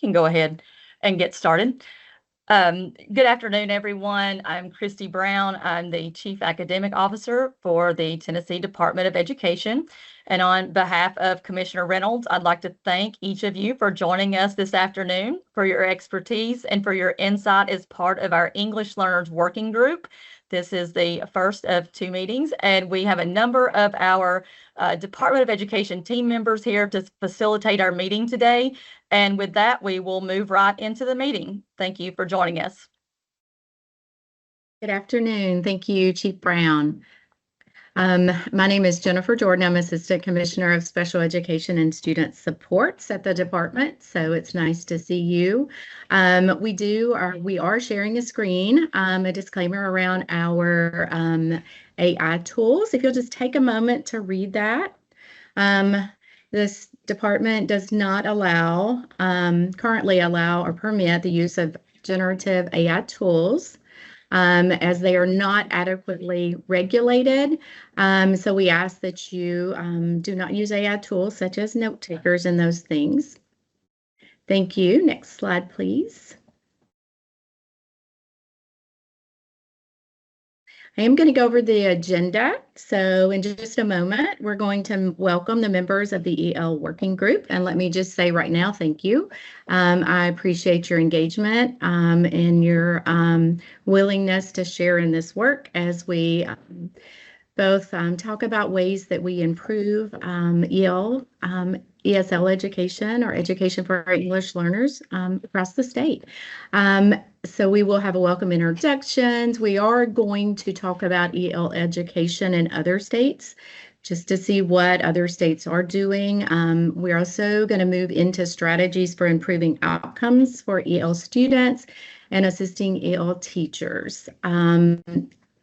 can go ahead and get started. Good afternoon, everyone. I'm Christy Brown. I'm the Chief Academic Officer for the Tennessee Department of Education. And on behalf of Commissioner Reynolds, I'd like to thank each of you for joining us this afternoon, for your expertise and for your insight as part of our English Learners Working Group. This is the first of 2 meetings, and we have a number of our Department of Education team members here to facilitate our meeting today. And with that, we will move right into the meeting. Thank you for joining us. Good afternoon. Thank you, Chief Brown. My name is Jennifer Jordan. I'm Assistant Commissioner of Special Education and Student Supports at the department, so it's nice to see you. We are sharing a screen, a disclaimer around our AI tools. If you'll just take a moment to read that. This department does not currently allow or permit the use of generative AI tools as they are not adequately regulated. So we ask that you do not use AI tools such as note takers and those things. Thank you. Next slide, please. I am going to go over the agenda. So in just a moment, we're going to welcome the members of the EL Working Group. And let me just say right now, thank you. I appreciate your engagement and your willingness to share in this work as we both talk about ways that we improve ESL education or education for our English learners across the state. So we will have a welcome introductions. We are going to talk about EL education in other states just to see what other states are doing. We're also going to move into strategies for improving outcomes for EL students and assisting EL teachers.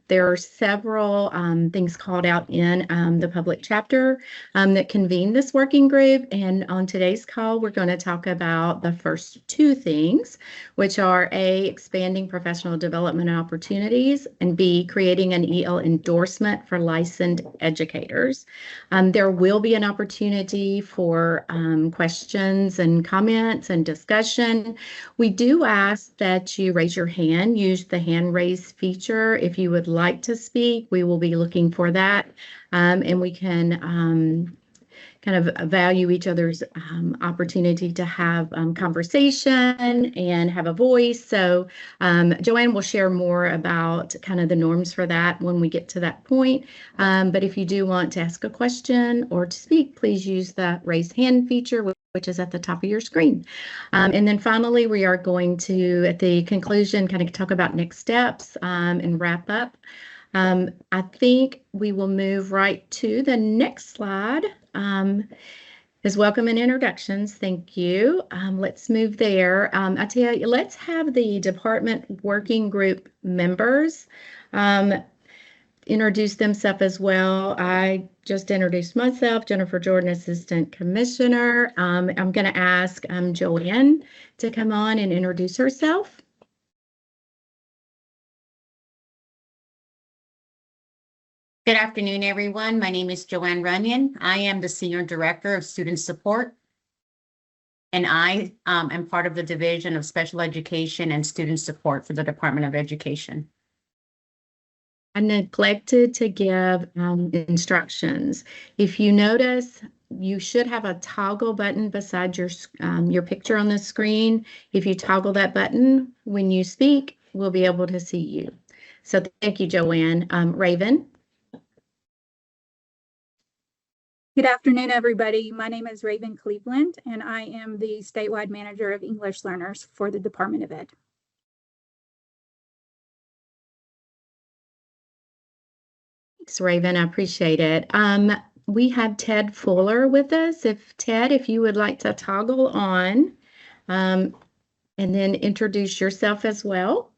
There are several things called out in the public chapter that convene this working group. And on today's call, we're going to talk about the first 2 things, which are A, expanding professional development opportunities, and B, creating an EL endorsement for licensed educators. There will be an opportunity for questions and comments and discussion. We do ask that you raise your hand, use the hand raise feature if you would like to speak. We will be looking for that, and we can kind of value each other's opportunity to have conversation and have a voice. So Joanne will share more about kind of the norms for that when we get to that point. But if you do want to ask a question or to speak, please use the raise hand feature, which is at the top of your screen. And then finally, we are going to, at the conclusion, kind of talk about next steps and wrap up. I think we will move right to the next slide. Is welcome and introductions. Thank you. Let's move there. I tell you, let's have the department working group members introduce themselves as well. I just introduced myself, Jennifer Jordan, Assistant Commissioner. I'm going to ask Joanne to come on and introduce herself. Good afternoon, everyone. My name is Joanne Runyon. I am the Senior Director of Student Support, and I am part of the Division of Special Education and Student Support for the Department of Education. I neglected to give instructions. If you notice, you should have a toggle button beside your picture on the screen. If you toggle that button, when you speak, we'll be able to see you. So thank you, Joanne. Raven. Good afternoon, everybody. My name is Raven Cleveland, and I am the statewide manager of English learners for the Department of Ed. Thanks, Raven. I appreciate it. We have Ted Fuller with us. If you would like to toggle on and then introduce yourself as well.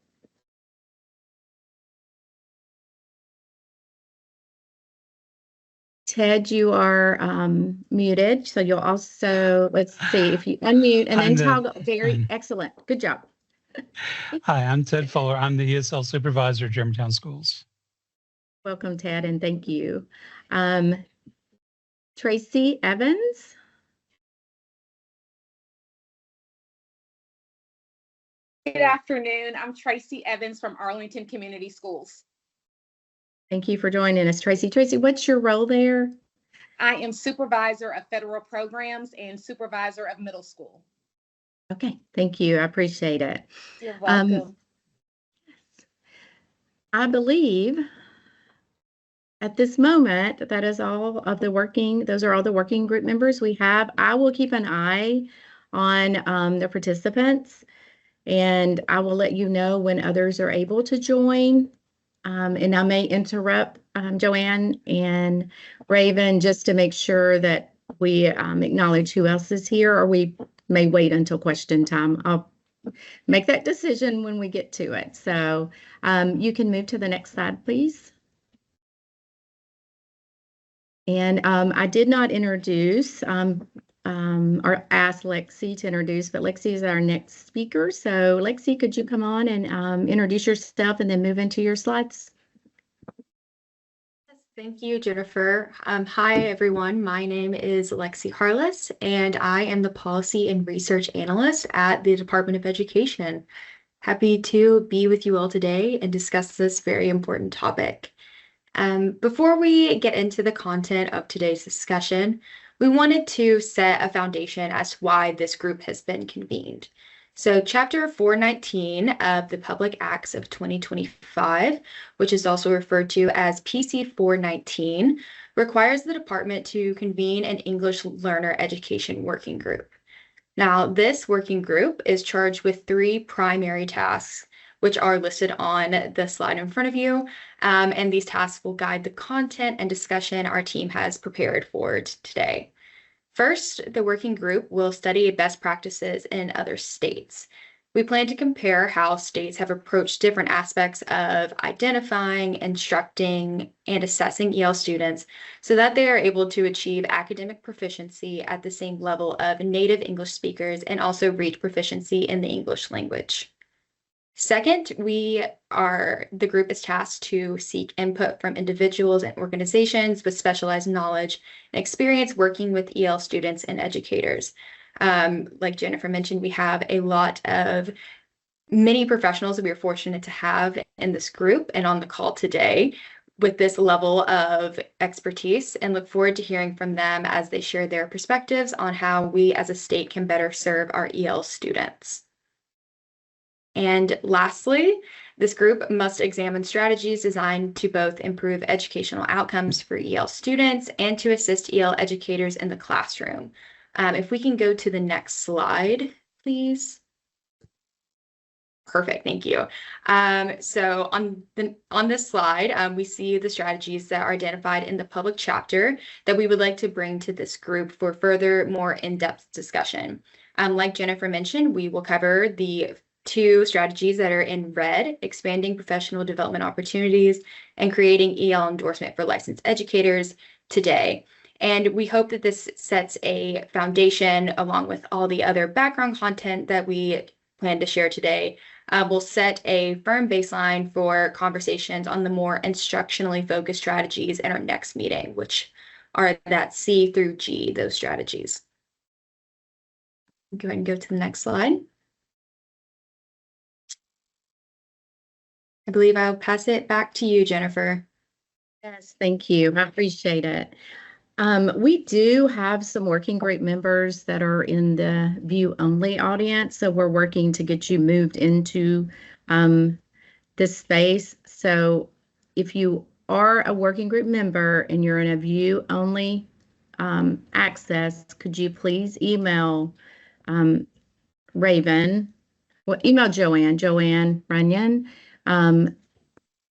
Ted, you are muted, so you'll also, let's see, if you unmute and then toggle. Very excellent. Good job. Hi, I'm Ted Fuller. I'm the ESL supervisor at Germantown Schools. Welcome, Ted, and thank you. Tracy Evans. Good afternoon. I'm Tracy Evans from Arlington Community Schools. Thank you for joining us, Tracy. Tracy, what's your role there? I am supervisor of federal programs and supervisor of middle school. Okay, thank you. I appreciate it. You're welcome. I believe at this moment, that is all of those are all the working group members we have. I will keep an eye on the participants, and I will let you know when others are able to join. And I may interrupt Joanne and Raven just to make sure that we acknowledge who else is here, or we may wait until question time. I'll make that decision when we get to it. So you can move to the next slide, please. And I did not introduce or ask Lexi to introduce, but Lexi is our next speaker. So Lexi, could you come on and introduce yourself and then move into your slides? Thank you, Jennifer. Hi, everyone. My name is Lexi Harless, and I am the Policy and Research Analyst at the Department of Education. Happy to be with you all today and discuss this very important topic. Before we get into the content of today's discussion, we wanted to set a foundation as to why this group has been convened. So Chapter 419 of the Public Acts of 2025, which is also referred to as PC 419, requires the department to convene an English learner education working group. Now, this working group is charged with 3 primary tasks, which are listed on the slide in front of you. And these tasks will guide the content and discussion our team has prepared for today. First, the working group will study best practices in other states. We plan to compare how states have approached different aspects of identifying, instructing, and assessing EL students so that they are able to achieve academic proficiency at the same level of native English speakers and also reach proficiency in the English language. Second, the group is tasked to seek input from individuals and organizations with specialized knowledge and experience working with EL students and educators. Like Jennifer mentioned, we have a lot of many professionals that we are fortunate to have in this group and on the call today with this level of expertise, and look forward to hearing from them as they share their perspectives on how we as a state can better serve our EL students. And lastly, this group must examine strategies designed to both improve educational outcomes for EL students and to assist EL educators in the classroom. If we can go to the next slide, please. Perfect, thank you. So on this slide, we see the strategies that are identified in the public chapter that we would like to bring to this group for further, more in-depth discussion. Like Jennifer mentioned, we will cover the 2 strategies that are in red: expanding professional development opportunities and creating EL endorsement for licensed educators today. And we hope that this sets a foundation, along with all the other background content that we plan to share today, will set a firm baseline for conversations on the more instructionally focused strategies in our next meeting, which are that C through G, those strategies. Go ahead and go to the next slide. I believe I'll pass it back to you, Jennifer. Yes, thank you. I appreciate it. We do have some working group members that are in the view only audience, so we're working to get you moved into this space. So if you are a working group member and you're in a view only access, could you please email Raven, email Joanne Runyon,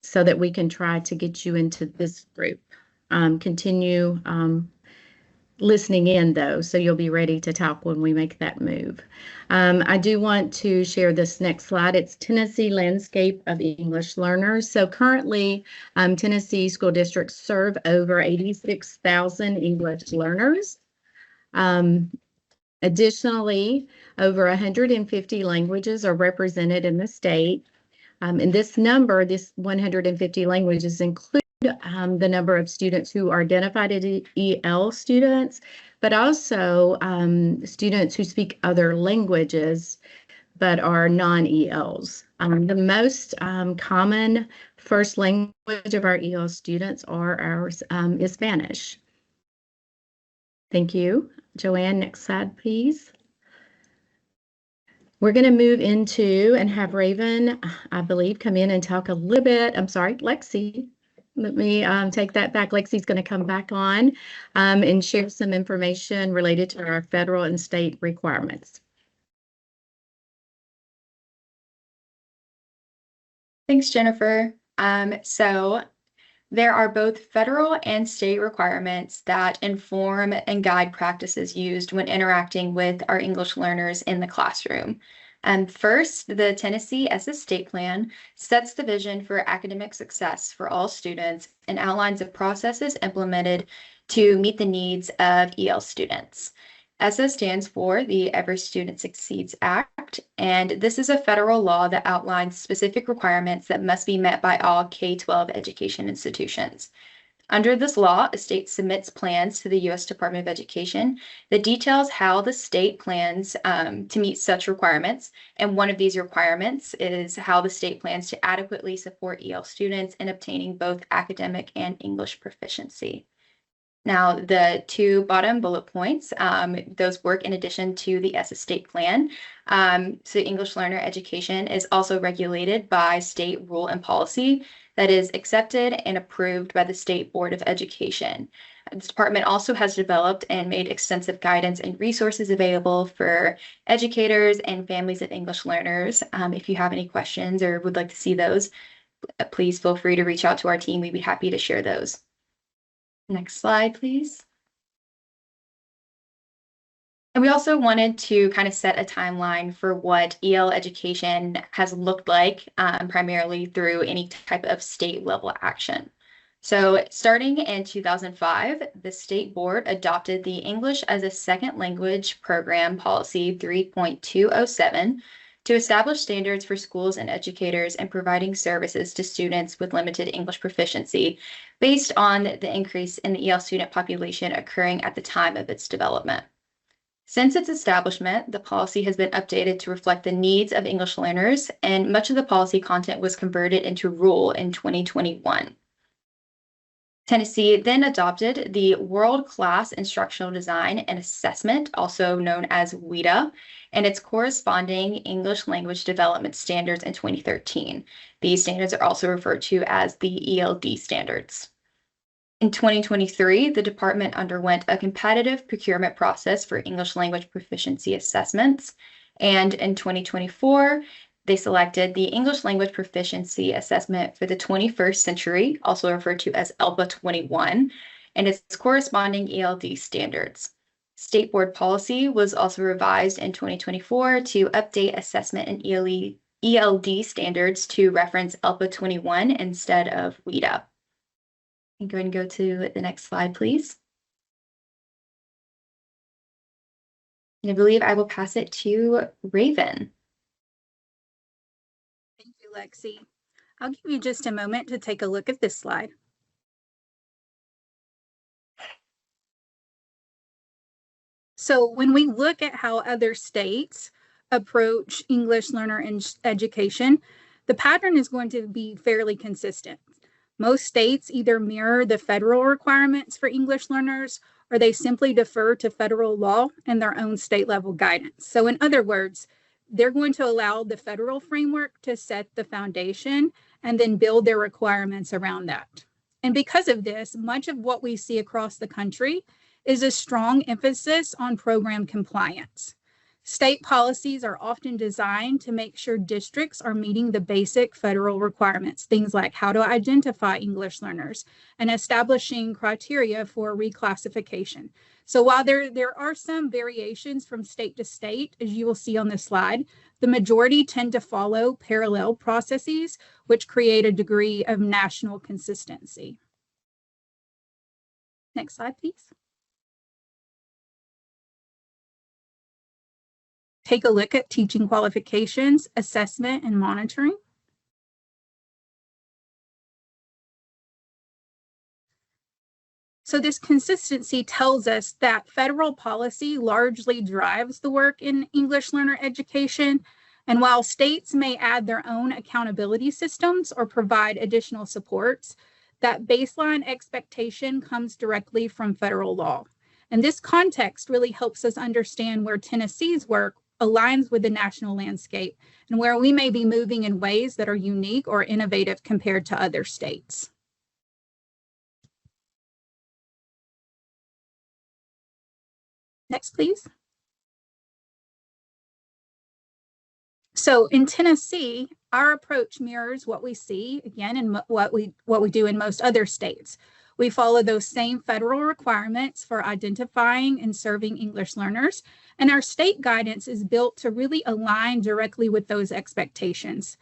so that we can try to get you into this group. Continue listening in, though, so you'll be ready to talk when we make that move. I do want to share this next slide. It's Tennessee Landscape of English Learners. So currently, Tennessee school districts serve over 86,000 English learners. Additionally, over 150 languages are represented in the state. And this number, this 150 languages, include the number of students who are identified as EL students, but also students who speak other languages, but are non-ELs. The most common first language of our EL students is Spanish. Thank you. Joanne, next slide, please. We're going to move into and have Raven, I believe, come in and talk a little bit. I'm sorry, Lexi. Let me take that back. Lexi's going to come back on and share some information related to our federal and state requirements. Thanks, Jennifer. So there are both federal and state requirements that inform and guide practices used when interacting with our English learners in the classroom. First, the Tennessee SS State Plan sets the vision for academic success for all students and outlines the processes implemented to meet the needs of EL students. ESSA stands for the Every Student Succeeds Act, and this is a federal law that outlines specific requirements that must be met by all K-12 education institutions. Under this law, a state submits plans to the U.S. Department of Education that details how the state plans to meet such requirements, and one of these requirements is how the state plans to adequately support EL students in obtaining both academic and English proficiency. Now, the two bottom bullet points, those work in addition to the ESSA state plan. So English learner education is also regulated by state rule and policy that is accepted and approved by the State Board of Education. This department also has developed and made extensive guidance and resources available for educators and families of English learners. If you have any questions or would like to see those, please feel free to reach out to our team. We'd be happy to share those. Next slide, please. And we also wanted to kind of set a timeline for what EL education has looked like, primarily through any type of state level action. So starting in 2005, the state board adopted the English as a Second Language Program Policy 3.207 to establish standards for schools and educators in providing services to students with limited English proficiency based on the increase in the EL student population occurring at the time of its development. Since its establishment, the policy has been updated to reflect the needs of English learners, and much of the policy content was converted into rule in 2021. Tennessee then adopted the World-Class Instructional Design and Assessment, also known as WIDA, and its corresponding English Language Development Standards in 2013. These standards are also referred to as the ELD standards. In 2023, the department underwent a competitive procurement process for English language proficiency assessments, and in 2024, they selected the English Language Proficiency Assessment for the 21st Century, also referred to as ELPA 21, and its corresponding ELD standards. State board policy was also revised in 2024 to update assessment and ELD standards to reference ELPA 21 instead of WIDA. I'm going to go to the next slide, please. And I believe I will pass it to Raven. Thank you, Lexi. I'll give you just a moment to take a look at this slide. So when we look at how other states approach English learner education, the pattern is going to be fairly consistent. Most states either mirror the federal requirements for English learners, or they simply defer to federal law and their own state level guidance. So in other words, they're going to allow the federal framework to set the foundation and then build their requirements around that. And because of this, much of what we see across the country is a strong emphasis on program compliance. State policies are often designed to make sure districts are meeting the basic federal requirements, things like how to identify English learners and establishing criteria for reclassification. So while there are some variations from state to state, as you will see on this slide, the majority tend to follow parallel processes, which create a degree of national consistency. Next slide, please. Take a look at teaching qualifications, assessment, and monitoring. So this consistency tells us that federal policy largely drives the work in English learner education, And while states may add their own accountability systems or provide additional supports, that baseline expectation comes directly from federal law. And this context really helps us understand where Tennessee's work aligns with the national landscape and where we may be moving in ways that are unique or innovative compared to other states. Next, please. So in Tennessee, our approach mirrors what we see again in what we do in most other states. We follow those same federal requirements for identifying and serving English learners, and our state guidance is built to really align directly with those expectations.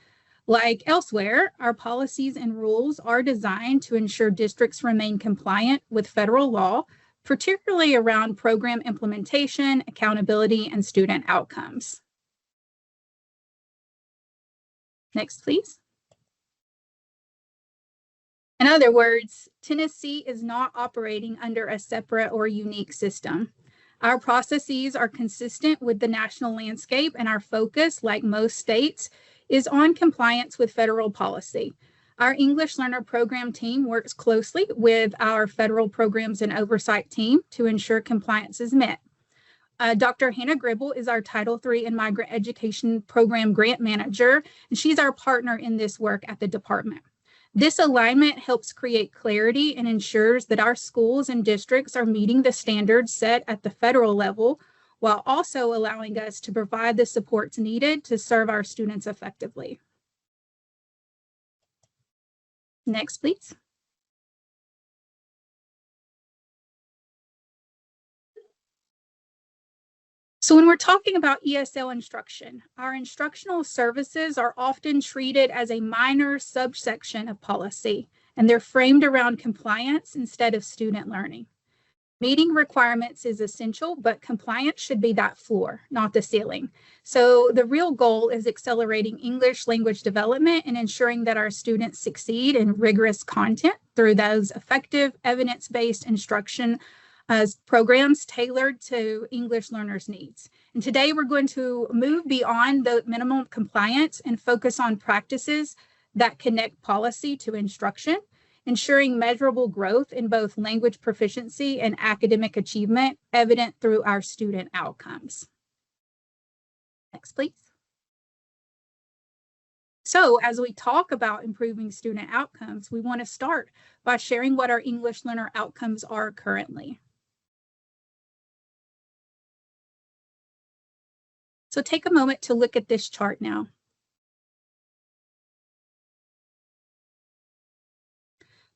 Like elsewhere, our policies and rules are designed to ensure districts remain compliant with federal law, particularly around program implementation, accountability, and student outcomes. Next, please. In other words, Tennessee is not operating under a separate or unique system. Our processes are consistent with the national landscape, and our focus, like most states, is on compliance with federal policy. Our English Learner Program team works closely with our federal programs and oversight team to ensure compliance is met. Dr. Hannah Gribble is our Title III and Migrant Education Program Grant Manager, and she's our partner in this work at the department. This alignment helps create clarity and ensures that our schools and districts are meeting the standards set at the federal level, while also allowing us to provide the supports needed to serve our students effectively. Next, please. So when we're talking about ESL instruction, our instructional services are often treated as a minor subsection of policy, and they're framed around compliance instead of student learning. Meeting requirements is essential, but compliance should be that floor, not the ceiling. So the real goal is accelerating English language development and ensuring that our students succeed in rigorous content through those effective evidence-based instruction programs tailored to English learners' needs. And today we're going to move beyond the minimum compliance and focus on practices that connect policy to instruction, ensuring measurable growth in both language proficiency and academic achievement evident through our student outcomes. Next, please. So as we talk about improving student outcomes, we want to start by sharing what our English learner outcomes are currently. So take a moment to look at this chart now.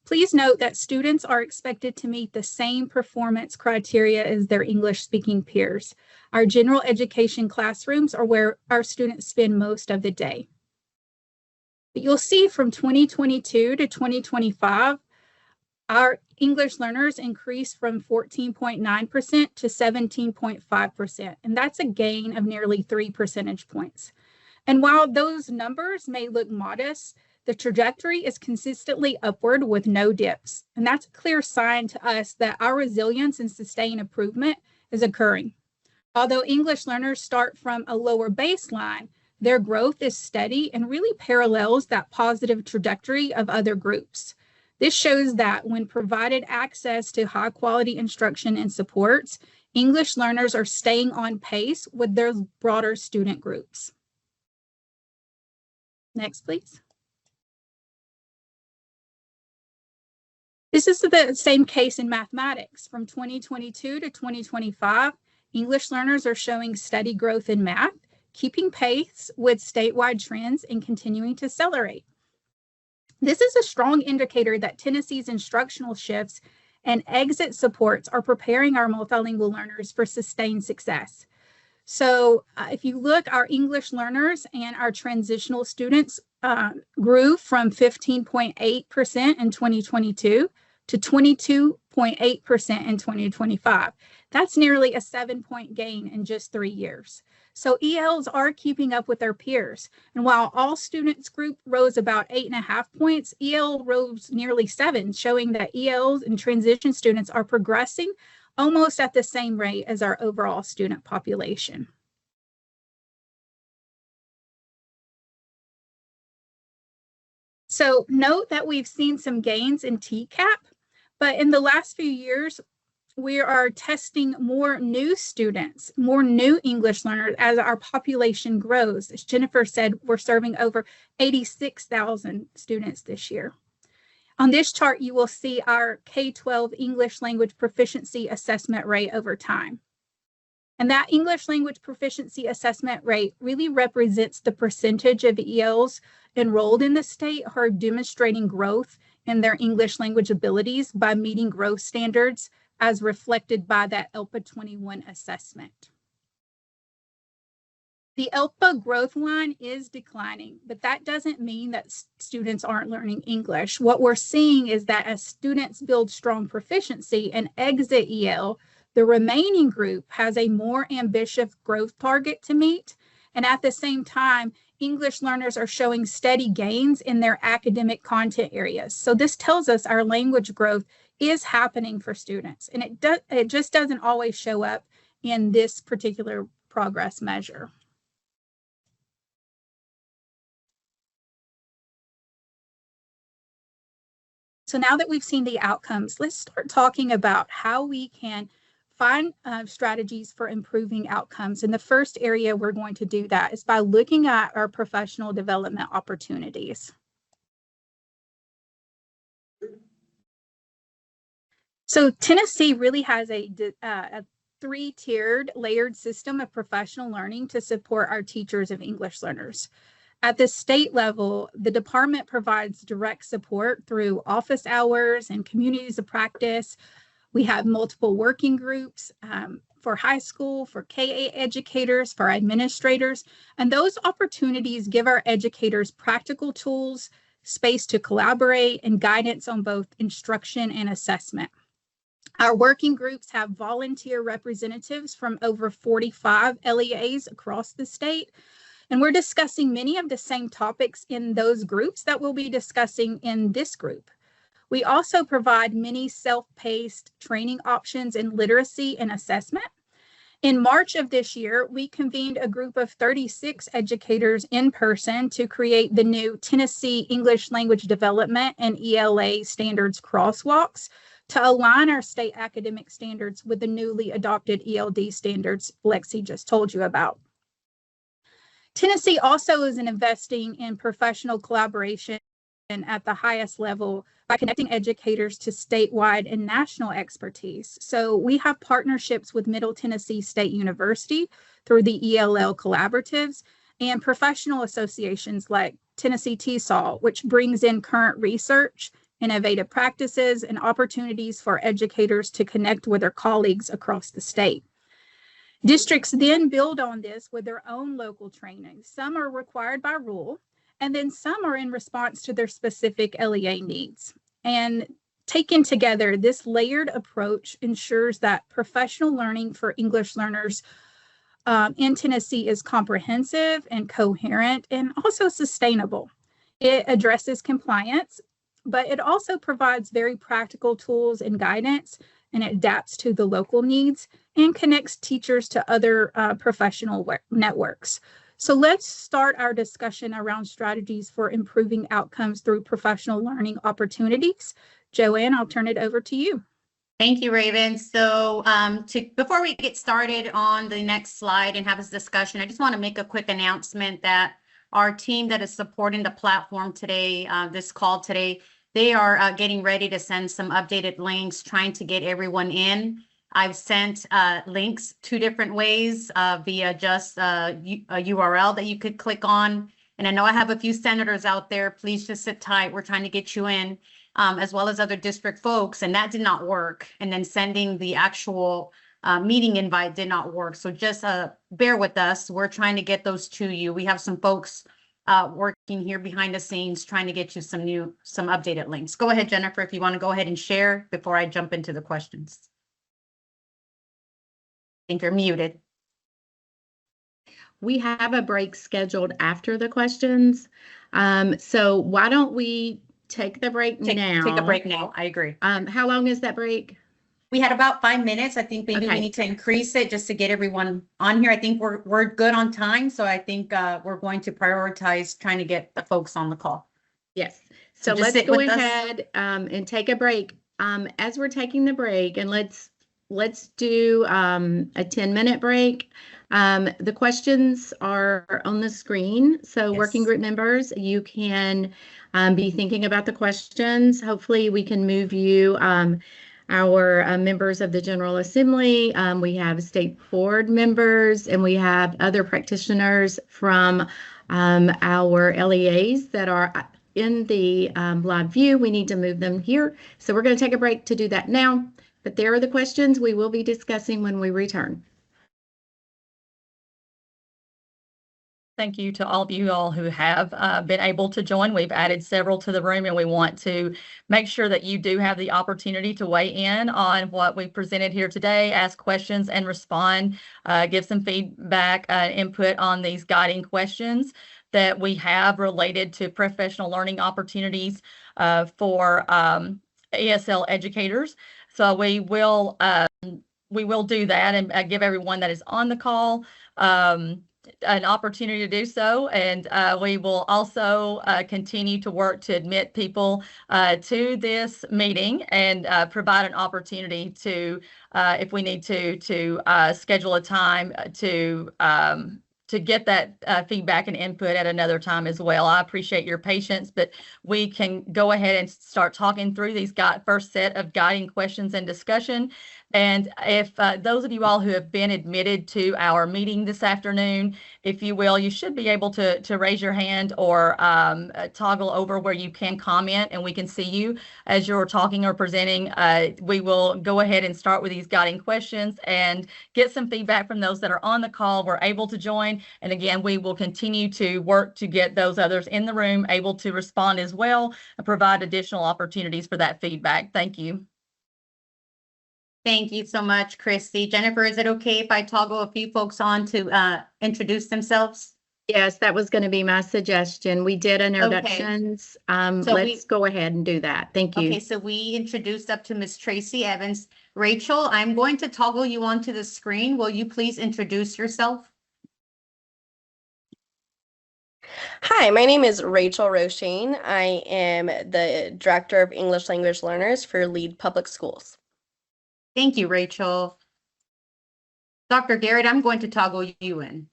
Please note that students are expected to meet the same performance criteria as their English-speaking peers. Our general education classrooms are where our students spend most of the day. But you'll see from 2022 to 2025, our English learners increased from 14.9% to 17.5%, and that's a gain of nearly 3 percentage points. And while those numbers may look modest, the trajectory is consistently upward with no dips. And that's a clear sign to us that our resilience and sustained improvement is occurring. Although English learners start from a lower baseline, their growth is steady and really parallels that positive trajectory of other groups. This shows that when provided access to high quality instruction and supports, English learners are staying on pace with their broader student groups. Next, please. This is the same case in mathematics. From 2022 to 2025, English learners are showing steady growth in math, keeping pace with statewide trends and continuing to accelerate. This is a strong indicator that Tennessee's instructional shifts and exit supports are preparing our multilingual learners for sustained success. So if you look, our English learners and our transitional students grew from 15.8% in 2022 to 22.8% in 2025. That's nearly a 7-point gain in just 3 years. So ELs are keeping up with their peers. And while all students group rose about 8.5 points, EL rose nearly 7, showing that ELs and transition students are progressing almost at the same rate as our overall student population. So note that we've seen some gains in TCAP, but in the last few years, we are testing more new students, more new English learners as our population grows. As Jennifer said, we're serving over 86,000 students this year. On this chart, you will see our K-12 English language proficiency assessment rate over time. And that English language proficiency assessment rate really represents the percentage of ELs enrolled in the state who are demonstrating growth in their English language abilities by meeting growth standards as reflected by that ELPA 21 assessment. The ELPA growth line is declining, but that doesn't mean that students aren't learning English. What we're seeing is that as students build strong proficiency and exit EL, the remaining group has a more ambitious growth target to meet. And at the same time, English learners are showing steady gains in their academic content areas. So this tells us our language growth is happening for students. And it just doesn't always show up in this particular progress measure. So now that we've seen the outcomes, let's start talking about how we can find strategies for improving outcomes. And the first area we're going to do that is by looking at our professional development opportunities. So Tennessee really has a three-tiered layered system of professional learning to support our teachers of English learners. At the state level, the department provides direct support through office hours and communities of practice. We have multiple working groups for high school, for KA educators, for administrators, and those opportunities give our educators practical tools, space to collaborate, and guidance on both instruction and assessment. Our working groups have volunteer representatives from over 45 LEAs across the state, and we're discussing many of the same topics in those groups that we'll be discussing in this group. We also provide many self-paced training options in literacy and assessment. In March of this year, we convened a group of 36 educators in person to create the new Tennessee English Language Development and ELA standards crosswalks to align our state academic standards with the newly adopted ELD standards Lexi just told you about. Tennessee also is investing in professional collaboration at the highest level by connecting educators to statewide and national expertise. So we have partnerships with Middle Tennessee State University through the ELL collaboratives and professional associations like Tennessee TESOL, which brings in current research, innovative practices, and opportunities for educators to connect with their colleagues across the state. Districts then build on this with their own local training. Some are required by rule, and then some are in response to their specific LEA needs. And taken together, this layered approach ensures that professional learning for English learners in Tennessee is comprehensive and coherent and also sustainable. It addresses compliance, but it also provides very practical tools and guidance, and it adapts to the local needs and connects teachers to other professional networks. So let's start our discussion around strategies for improving outcomes through professional learning opportunities. Joanne, I'll turn it over to you. Thank you, Raven. So before we get started on the next slide and have this discussion, I just want to make a quick announcement that our team that is supporting the platform today, this call today, they are getting ready to send some updated links, trying to get everyone in. I've sent links 2 different ways via just a URL that you could click on. And I know I have a few senators out there. Please just sit tight. We're trying to get you in, as well as other district folks. And that did not work. And then sending the actual meeting invite did not work. So just bear with us. We're trying to get those to you. We have some folks working here behind the scenes trying to get you some updated links. Go ahead, Jennifer, if you want to go ahead and share before I jump into the questions. I think you're muted. We have a break scheduled after the questions. So why don't we take the break now? Take a break now. I agree. How long is that break? We had about 5 minutes. I think maybe we need to increase it just to get everyone on here. I think we're good on time. So I think we're going to prioritize trying to get the folks on the call. Yes. So So just let's sit go with us. ahead and take a break. As we're taking the break, and let's do a 10-minute break. The questions are on the screen. So working Yes. group members, you can be thinking about the questions. Hopefully we can move you. Our members of the General Assembly, we have state board members, and we have other practitioners from our LEAs that are in the live view. We need to move them here. So we're going to take a break to do that now. But there are the questions we will be discussing when we return. Thank you to all of you all who have been able to join. We've added several to the room, and we want to make sure that you do have the opportunity to weigh in on what we presented here today, ask questions and respond, give some feedback, input on these guiding questions that we have related to professional learning opportunities for ESL educators. So we will do that and give everyone that is on the call an opportunity to do so. And we will also continue to work to admit people to this meeting and provide an opportunity to, if we need to schedule a time to get that feedback and input at another time as well. I appreciate your patience, but we can go ahead and start talking through these first set of guiding questions and discussion. And if those of you all who have been admitted to our meeting this afternoon, if you will, you should be able to raise your hand or toggle over where you can comment and we can see you as you're talking or presenting. We will go ahead and start with these guiding questions and get some feedback from those that are on the call. We're able to join. And again, we will continue to work to get those others in the room able to respond as well and provide additional opportunities for that feedback. Thank you. Thank you so much, Christy. Jennifer, is it okay if I toggle a few folks on to introduce themselves? Yes, that was going to be my suggestion. We did introductions. Let's go ahead and do that. Thank you. Okay, so we introduced up to Miss Tracy Evans. Rachel, I'm going to toggle you onto the screen. Will you please introduce yourself? Hi, my name is Rachel Roshane. I am the Director of English Language Learners for Lead Public Schools. Thank you, Rachel. Dr. Garrett, I'm going to toggle you in.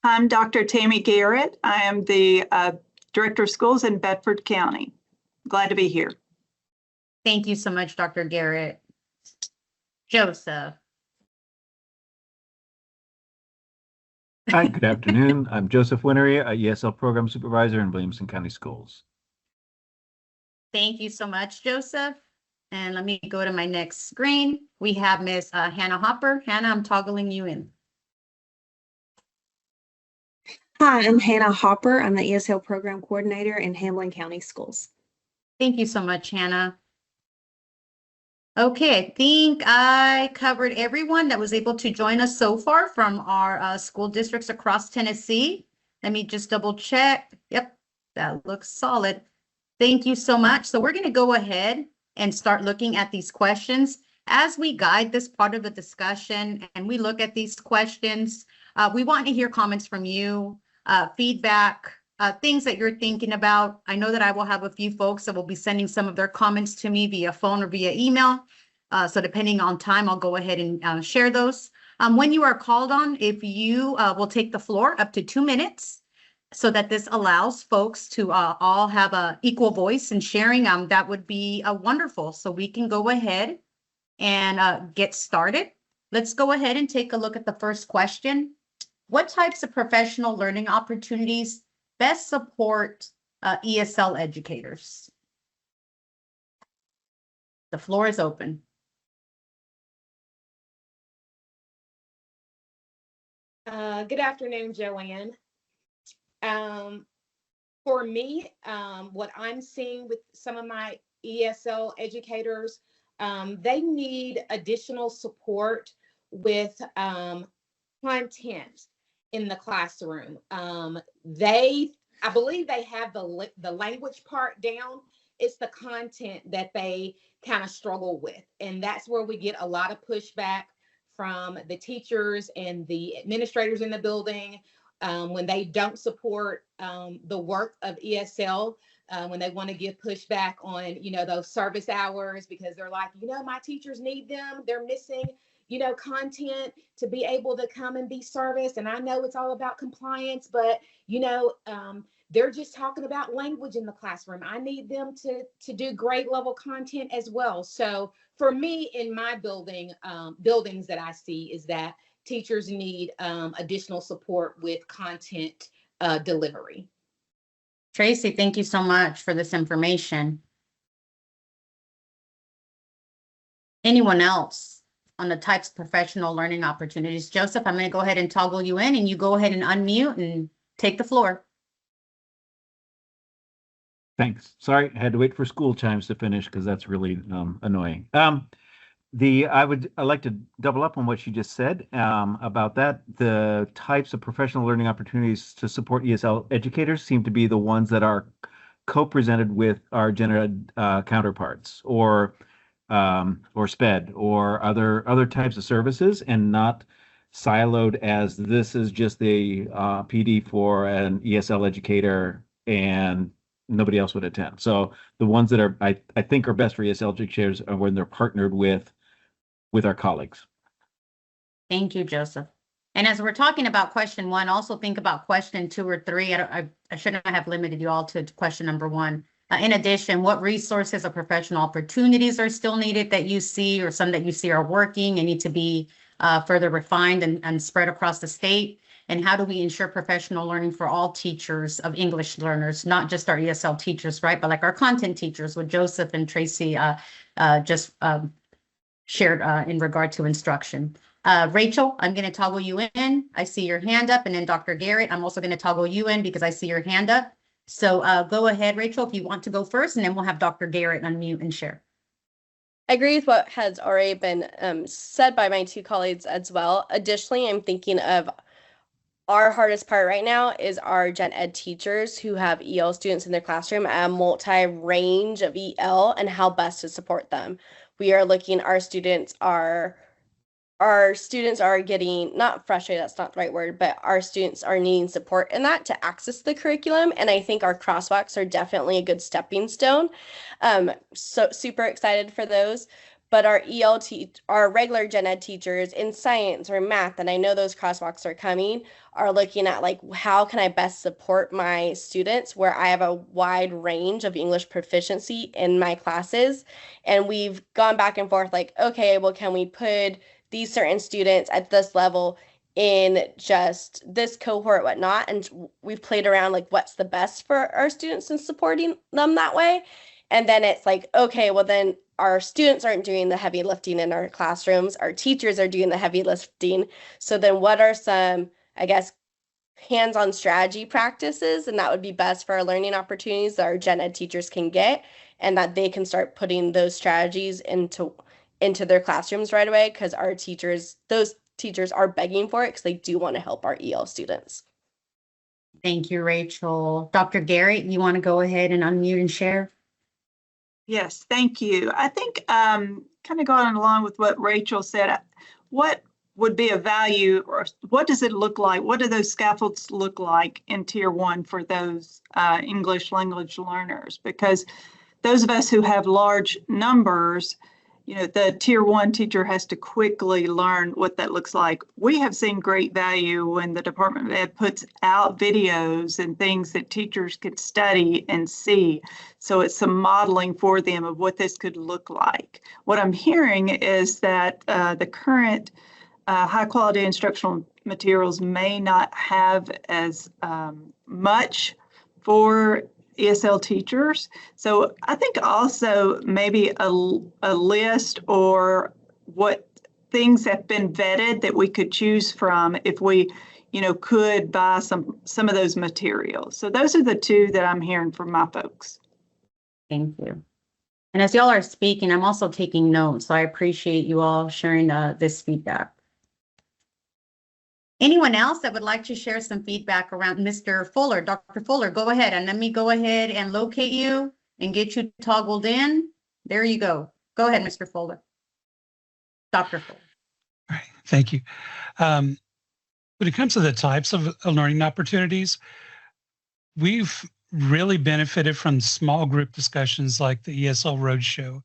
I'm Dr. Tammy Garrett. I am the Director of Schools in Bedford County. Glad to be here. Thank you so much, Dr. Garrett. Joseph. Hi, good afternoon. I'm Joseph Winnery, a ESL Program Supervisor in Williamson County Schools. Thank you so much, Joseph. And let me go to my next screen. We have Miss Hannah Hopper. Hannah, I'm toggling you in. Hi, I'm Hannah Hopper. I'm the ESL Program Coordinator in Hamlin County Schools. Thank you so much, Hannah. Okay, I think I covered everyone that was able to join us so far from our school districts across Tennessee. Let me just double check. Yep, that looks solid. Thank you so much. So we're going to go ahead and start looking at these questions. As we guide this part of the discussion and we look at these questions, we want to hear comments from you, feedback, things that you're thinking about. I know that I will have a few folks that will be sending some of their comments to me via phone or via email. So depending on time, I'll go ahead and share those. When you are called on, if you will take the floor up to 2 minutes so that this allows folks to all have an equal voice in sharing, that would be wonderful. So we can go ahead and get started. Let's go ahead and take a look at the first question. What types of professional learning opportunities best support ESL educators? The floor is open. Good afternoon, Joanne. For me, what I'm seeing with some of my ESL educators, they need additional support with content in the classroom. I believe they have the language part down. It's the content that they kind of struggle with. And that's where we get a lot of pushback from the teachers and the administrators in the building when they don't support the work of ESL, when they want to give pushback on, those service hours, because they're like, my teachers need them. They're missing, content to be able to come and be serviced. And I know it's all about compliance, but, they're just talking about language in the classroom. I need them to do grade level content as well. So for me, in my buildings that I see is that teachers need additional support with content delivery. Tracy, thank you so much for this information. Anyone else on the types of professional learning opportunities? Joseph, I'm going to go ahead and toggle you in, and you go ahead and unmute and take the floor. Thanks. Sorry, I had to wait for school chimes to finish because that's really annoying. I'd like to double up on what you just said about that. The types of professional learning opportunities to support ESL educators seem to be the ones that are co-presented with our gen ed counterparts, or SPED, or other types of services, and not siloed as this is just the PD for an ESL educator and nobody else would attend. So the ones that are I think are best for ESL educators are when they're partnered with our colleagues. Thank you, Joseph. And as we're talking about question 1, also think about question 2 or 3. I shouldn't have limited you all to question number 1. In addition, what resources or professional opportunities are still needed that you see, or some that you see are working and need to be further refined and spread across the state? And how do we ensure professional learning for all teachers of English learners, not just our ESL teachers, right? But like our content teachers, what Joseph and Tracy just shared in regard to instruction. Rachel, I'm going to toggle you in. I see your hand up. And then Dr. Garrett, I'm also going to toggle you in because I see your hand up. So go ahead, Rachel, if you want to go first, and then we'll have Dr. Garrett unmute and share. I agree with what has already been said by my 2 colleagues as well. Additionally, I'm thinking of our hardest part right now is our gen ed teachers who have EL students in their classroom at a multi-range of EL, and how best to support them. We are looking, our students are getting, not frustrated, that's not the right word, but our students are needing support in that to access the curriculum. And I think our crosswalks are definitely a good stepping stone. So super excited for those. But our our regular gen ed teachers in science or math, and I know those crosswalks are coming, are looking at like, how can I best support my students where I have a wide range of English proficiency in my classes. And we've gone back and forth like, okay, well, can we put these certain students at this level in just this cohort, whatnot? And we've played around like what's the best for our students and supporting them that way. And then it's like, okay, well then our students aren't doing the heavy lifting in our classrooms. Our teachers are doing the heavy lifting. So then what are some, I guess, hands-on strategy practices? And that would be best for our learning opportunities that our gen ed teachers can get, and that they can start putting those strategies into their classrooms right away, because those teachers are begging for it because they do want to help our EL students. Thank you, Rachel. Dr. Garrett, you want to go ahead and unmute and share? Yes, thank you. I think kind of going along with what Rachel said, what would be a value, or what does it look like? What do those scaffolds look like in Tier 1 for those English language learners? Because those of us who have large numbers, the Tier 1 teacher has to quickly learn what that looks like. We have seen great value when the Department of Ed puts out videos and things that teachers could study and see. So it's some modeling for them of what this could look like. What I'm hearing is that the current high quality instructional materials may not have as much for ESL teachers. So I think also maybe a list, or what things have been vetted that we could choose from if we, could buy some of those materials. So those are the 2 that I'm hearing from my folks. Thank you. And as y'all are speaking, I'm also taking notes. So I appreciate you all sharing this feedback. Anyone else that would like to share some feedback around Mr. Fuller? Dr. Fuller, go ahead, and let me go ahead and locate you and get you toggled in. There you go. Go ahead, Mr. Fuller. Dr. Fuller. All right, thank you. When it comes to the types of learning opportunities, we've really benefited from small group discussions like the ESL Roadshow.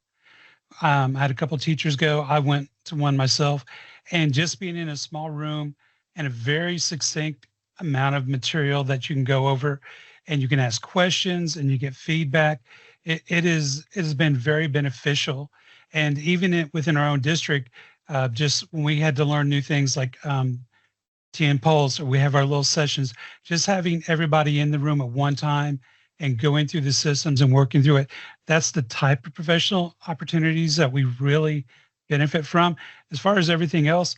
I had a couple teachers go. I went to one myself, and just being in a small room and a very succinct amount of material that you can go over, and you can ask questions and you get feedback. It has been very beneficial, and even within our own district, just when we had to learn new things like TN Pulse, or we have our little sessions, just having everybody in the room at one time and going through the systems and working through it. That's the type of professional opportunities that we really benefit from. As far as everything else,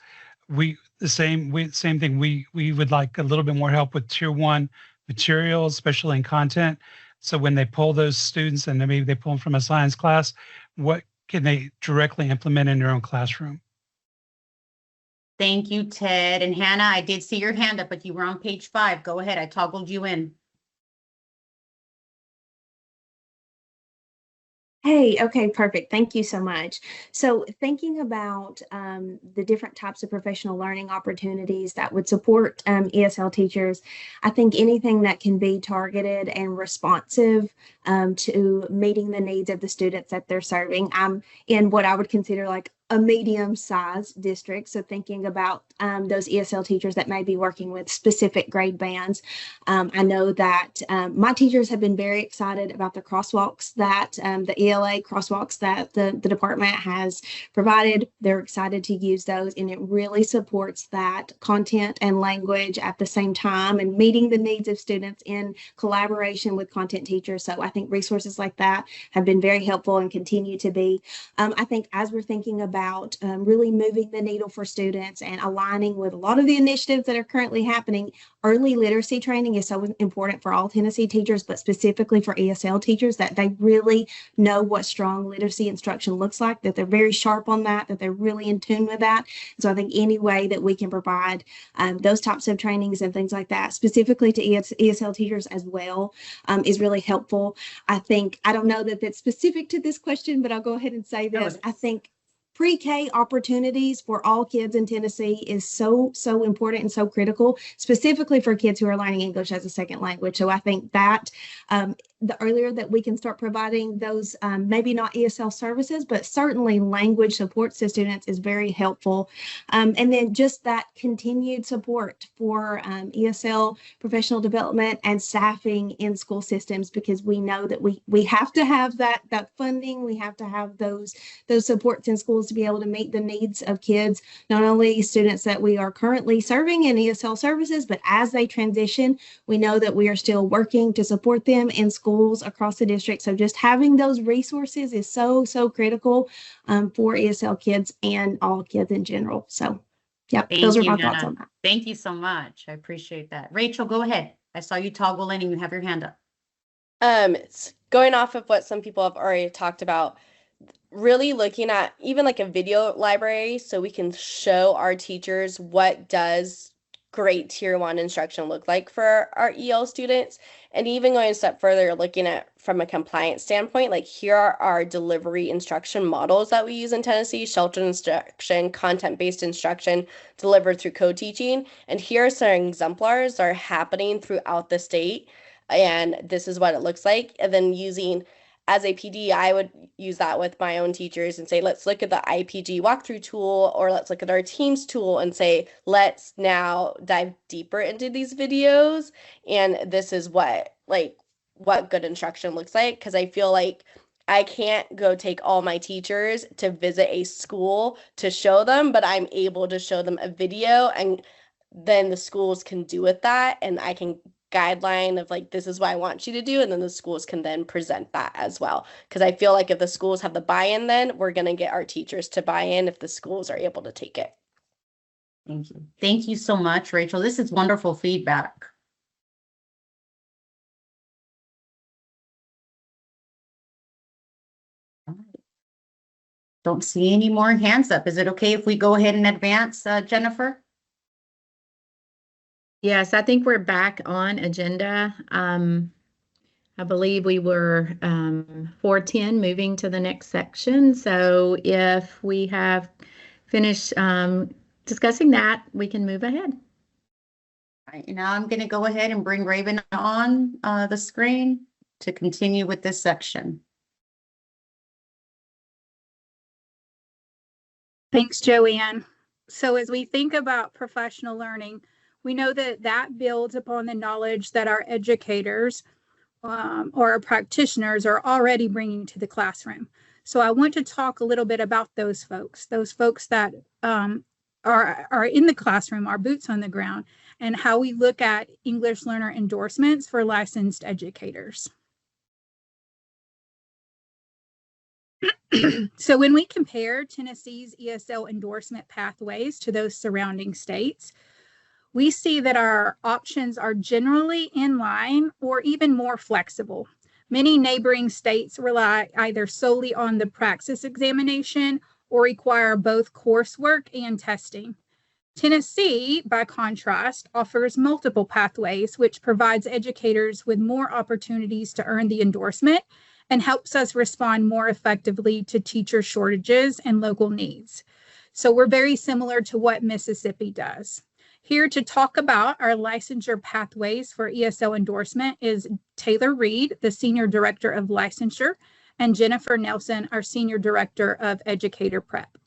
same thing. We would like a little bit more help with tier one materials, especially in content. So when they pull those students and then maybe they pull them from a science class, what can they directly implement in their own classroom? Thank you, Ted. And Hannah, I did see your hand up, but you were on page 5. Go ahead. I toggled you in. Hey, okay, perfect. Thank you so much. So thinking about the different types of professional learning opportunities that would support ESL teachers, I think anything that can be targeted and responsive to meeting the needs of the students that they're serving. I'm in what I would consider like a medium-sized district. So thinking about those ESL teachers that may be working with specific grade bands. I know that my teachers have been very excited about the crosswalks that the ELA crosswalks that the department has provided. They're excited to use those, and it really supports that content and language at the same time and meeting the needs of students in collaboration with content teachers. So I think resources like that have been very helpful and continue to be. I think as we're thinking about really moving the needle for students and aligning with a lot of the initiatives that are currently happening, early literacy training is so important for all Tennessee teachers, but specifically for ESL teachers, that they really know what strong literacy instruction looks like, that they're very sharp on that, that they're really in tune with that. So I think any way that we can provide those types of trainings and things like that, specifically to ESL teachers as well, is really helpful. I think, I don't know that that's specific to this question, but I'll go ahead and say this. I think pre-K opportunities for all kids in Tennessee is so important and so critical, specifically for kids who are learning English as a second language. So I think that the earlier that we can start providing those, maybe not ESL services, but certainly language supports to students is very helpful. And then just that continued support for ESL professional development and staffing in school systems, because we know that we have to have that funding. We have to have those supports in schools to be able to meet the needs of kids, not only students that we are currently serving in ESL services, but as they transition, we know that we are still working to support them in schools across the district. So just having those resources is so critical for ESL kids and all kids in general. So yep, those are my thoughts on that. Thank you so much. I appreciate that. Rachel, go ahead. I saw you toggle in and you have your hand up. It's going off of what some people have already talked about, really looking at even like a video library so we can show our teachers what does great tier 1 instruction look like for our EL students, and even going a step further, looking at from a compliance standpoint, like here are our delivery instruction models that we use in Tennessee: sheltered instruction, content-based instruction delivered through co-teaching, and here are some exemplars that are happening throughout the state, and this is what it looks like. And then using, as a PD, I would use that with my own teachers and say, let's look at the IPG walkthrough tool, or let's look at our Teams tool and say, let's now dive deeper into these videos. And this is what good instruction looks like. Because I feel like I can't go take all my teachers to visit a school to show them, but I'm able to show them a video, and then the schools can do with that, and I can guideline of like, this is what I want you to do, and then the schools can then present that as well. Because I feel like if the schools have the buy-in, then we're going to get our teachers to buy in if the schools are able to take it. Thank you. Thank you so much, Rachel. This is wonderful feedback. Don't see any more hands up. Is it okay if we go ahead and advance, Jennifer? Yes, I think we're back on agenda. I believe we were 410, moving to the next section. So if we have finished discussing that, we can move ahead. All right, now I'm going to go ahead and bring Raven on the screen to continue with this section. Thanks, Joanne. So as we think about professional learning, we know that that builds upon the knowledge that our educators or our practitioners are already bringing to the classroom. So I want to talk a little bit about those folks that are in the classroom, our boots on the ground, and how we look at English learner endorsements for licensed educators. So when we compare Tennessee's ESL endorsement pathways to those surrounding states, we see that our options are generally in line or even more flexible. Many neighboring states rely either solely on the praxis examination or require both coursework and testing. Tennessee, by contrast, offers multiple pathways, which provides educators with more opportunities to earn the endorsement and helps us respond more effectively to teacher shortages and local needs. So we're very similar to what Mississippi does. Here to talk about our licensure pathways for ESL endorsement is Taylor Reed, the Senior Director of Licensure, and Jennifer Nelson, our Senior Director of Educator Prep.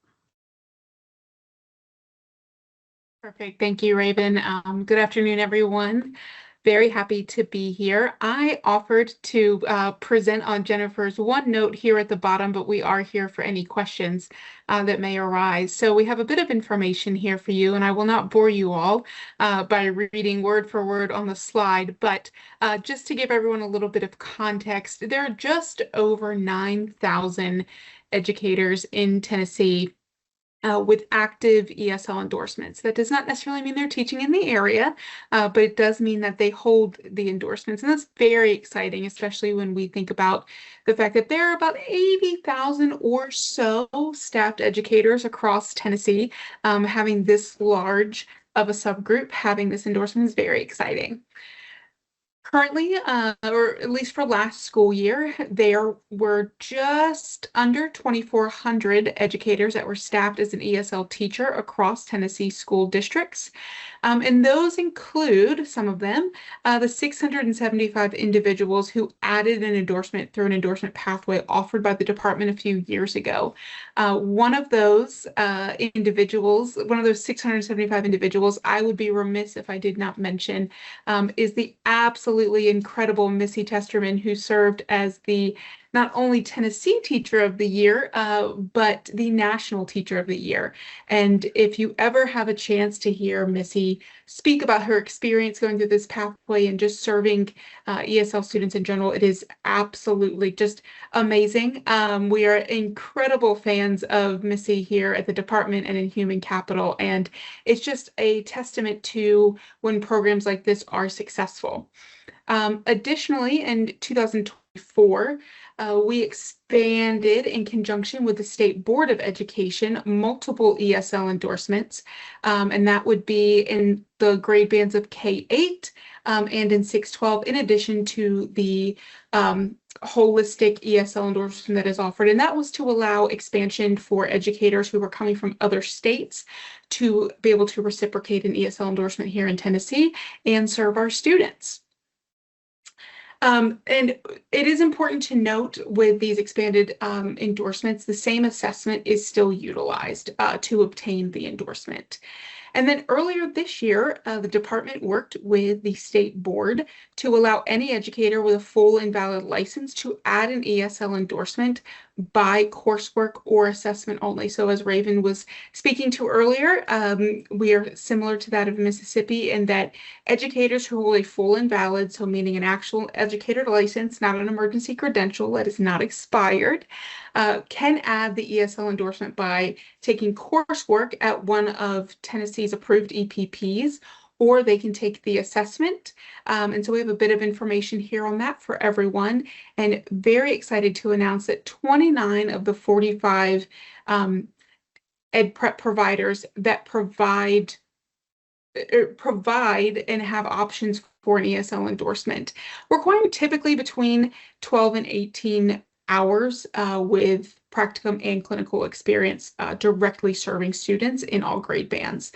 Perfect. Thank you, Raven. Good afternoon, everyone. Very happy to be here. I offered to present on Jennifer's OneNote here at the bottom, but we are here for any questions that may arise. So we have a bit of information here for you, and I will not bore you all by reading word for word on the slide, but just to give everyone a little bit of context, there are just over 9,000 educators in Tennessee with active ESL endorsements. That does not necessarily mean they're teaching in the area, but it does mean that they hold the endorsements. And that's very exciting, especially when we think about the fact that there are about 80,000 or so staffed educators across Tennessee. Having this large of a subgroup having this endorsement is very exciting. Currently, or at least for last school year, there were just under 2,400 educators that were staffed as an ESL teacher across Tennessee school districts. And those include some of them, the 675 individuals who added an endorsement through an endorsement pathway offered by the department a few years ago. One of those individuals, one of those 675 individuals, I would be remiss if I did not mention, is the absolutely incredible Missy Testerman, who served as the not only Tennessee Teacher of the Year, but the National Teacher of the Year. And if you ever have a chance to hear Missy speak about her experience going through this pathway and just serving ESL students in general, it is absolutely just amazing. We are incredible fans of Missy here at the department and in Human Capital, and it's just a testament to when programs like this are successful. Additionally, in 2024, we expanded in conjunction with the State Board of Education multiple ESL endorsements, and that would be in the grade bands of K-8 and in 6-12, in addition to the holistic ESL endorsement that is offered. And that was to allow expansion for educators who were coming from other states to be able to reciprocate an ESL endorsement here in Tennessee and serve our students. And it is important to note with these expanded endorsements, the same assessment is still utilized to obtain the endorsement. And then earlier this year, the department worked with the state board to allow any educator with a full and valid license to add an ESL endorsement by coursework or assessment only. So as Raven was speaking to earlier, we are similar to that of Mississippi in that educators who hold a full and valid, so meaning an actual educator license, not an emergency credential that is not expired, can add the ESL endorsement by taking coursework at one of Tennessee's approved EPPs, or they can take the assessment. And so we have a bit of information here on that for everyone, and very excited to announce that 29 of the 45 ed prep providers that provide and have options for an ESL endorsement, requiring typically between 12 and 18 hours with practicum and clinical experience directly serving students in all grade bands.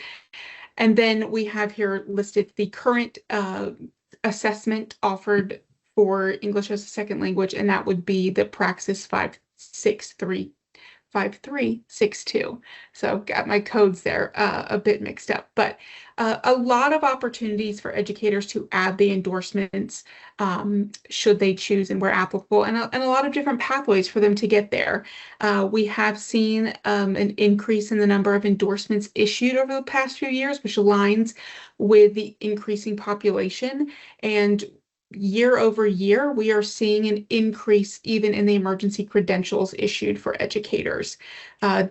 And then we have here listed the current assessment offered for English as a second language, and that would be the Praxis 5362. So got my codes there a bit mixed up, but a lot of opportunities for educators to add the endorsements should they choose and where applicable, and a lot of different pathways for them to get there. We have seen an increase in the number of endorsements issued over the past few years, which aligns with the increasing population. And year over year, we are seeing an increase even in the emergency credentials issued for educators.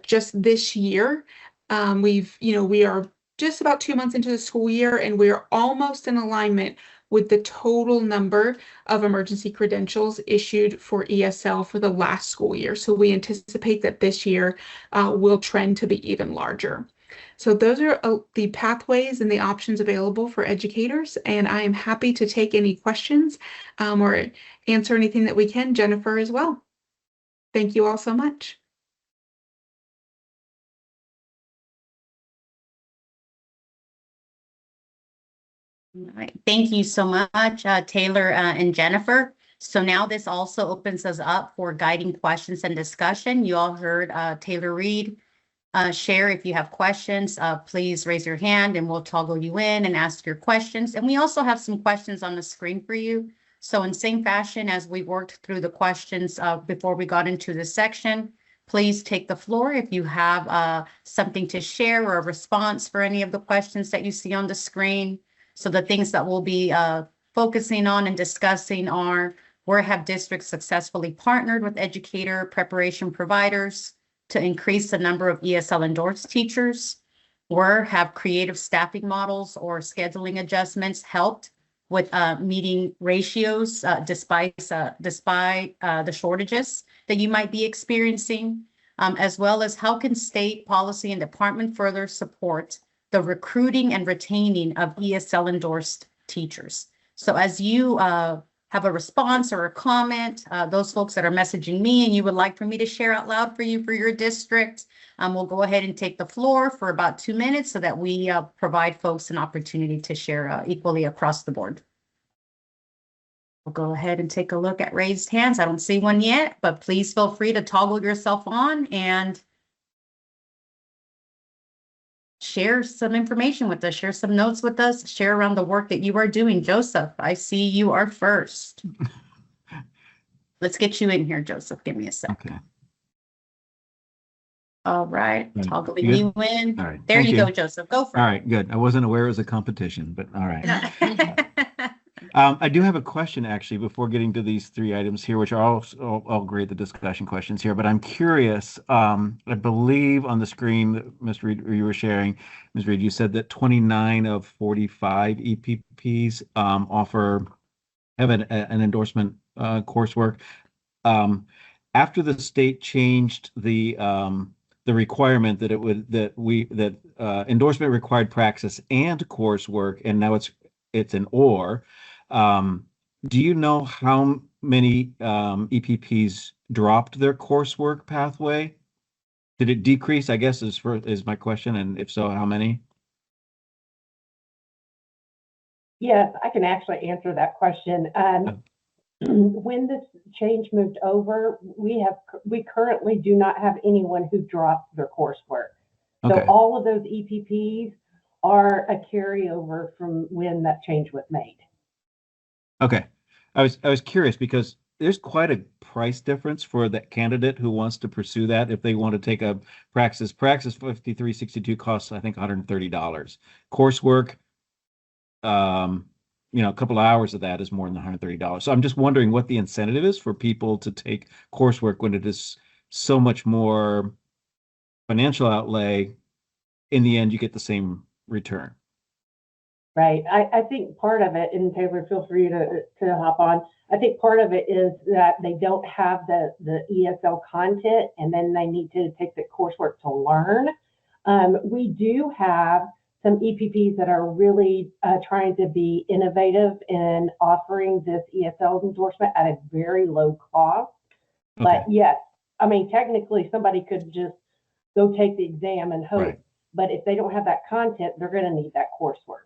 Just this year, we are just about 2 months into the school year, and we are almost in alignment with the total number of emergency credentials issued for ESL for the last school year. So we anticipate that this year will trend to be even larger. So those are the pathways and the options available for educators, and I am happy to take any questions or answer anything that we can, Jennifer, as well. Thank you all so much. All right. Thank you so much, Taylor and Jennifer. So now this also opens us up for guiding questions and discussion. You all heard Taylor read. Share if you have questions, please raise your hand and we'll toggle you in and ask your questions. And we also have some questions on the screen for you. So in same fashion as we worked through the questions before we got into this section, please take the floor if you have something to share or a response for any of the questions that you see on the screen. So the things that we'll be focusing on and discussing are where have districts successfully partnered with educator preparation providers to increase the number of ESL endorsed teachers, where have creative staffing models or scheduling adjustments helped with meeting ratios despite the shortages that you might be experiencing, as well as how can state policy and department further support the recruiting and retaining of ESL endorsed teachers. So as you have a response or a comment, those folks that are messaging me and you would like for me to share out loud for you for your district, we'll go ahead and take the floor for about 2 minutes so that we provide folks an opportunity to share equally across the board. We'll go ahead and take a look at raised hands. I don't see one yet, but please feel free to toggle yourself on and share some information with us, share some notes with us, share around the work that you are doing. Joseph, I see you are first. Let's get you in here, Joseph. Give me a sec. Okay. All right, toggling you in. All right. There Thank you you go, Joseph. Go for All it. right, good. I wasn't aware it was a competition, but all right. I do have a question actually before getting to these 3 items here, which are all great, the discussion questions here, but I'm curious. I believe on the screen that Ms. Reed, you were sharing, Ms. Reed, you said that 29 of 45 EPPs have an endorsement coursework. After the state changed the requirement that endorsement required praxis and coursework, and now it's an or. Do you know how many EPPs dropped their coursework pathway? Did it decrease, I guess, is my question, and if so, how many? Yes, I can actually answer that question. When this change moved over, we currently do not have anyone who dropped their coursework. So Okay. all of those EPPs are a carryover from when that change was made. Okay. I was curious because there's quite a price difference for that candidate who wants to pursue that. If they want to take a Praxis 5362 costs, I think, $130. Coursework, a couple of hours of that is more than $130. So I'm just wondering what the incentive is for people to take coursework when it is so much more financial outlay. In the end, you get the same return. Right. I think part of it, and Taylor, feel free to hop on. I think part of it is that they don't have the ESL content, and then they need to take the coursework to learn. We do have some EPPs that are really trying to be innovative in offering this ESL endorsement at a very low cost. Okay. But yes, I mean, technically somebody could just go take the exam and hope Right. But if they don't have that content, they're going to need that coursework.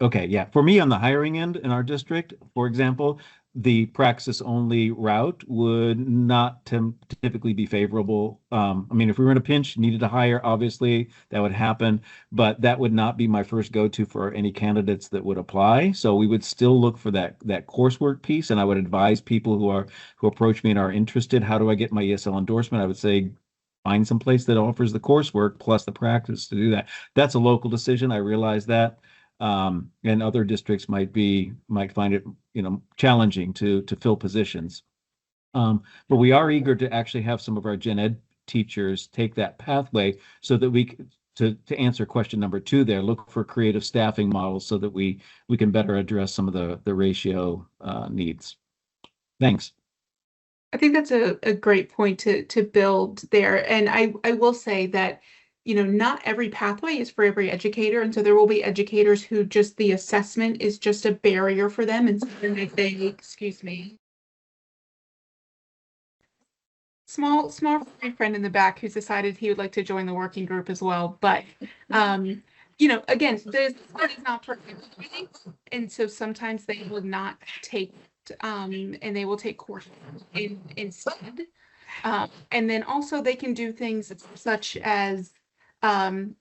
Okay, yeah. For me, on the hiring end in our district, for example, the praxis only route would not typically be favorable. I mean, if we were in a pinch, needed to hire, obviously that would happen, but that would not be my first go-to for any candidates that would apply. So we would still look for that coursework piece, and I would advise people who approach me and are interested, how do I get my ESL endorsement? I would say find some place that offers the coursework plus the practice to do that. That's a local decision. I realize that. And other districts might find it, challenging to fill positions. But we are eager to actually have some of our gen ed teachers take that pathway so that we to answer question number 2 there, look for creative staffing models so that we can better address some of the ratio needs. Thanks. I think that's a great point to build there. And I will say that, not every pathway is for every educator. And so there will be educators who just the assessment is just a barrier for them. And so then they say, excuse me. Small friend in the back who's decided he would like to join the working group as well. But again, this is not for everybody. And so sometimes they will not take and they will take courses instead. And then also they can do things such as automating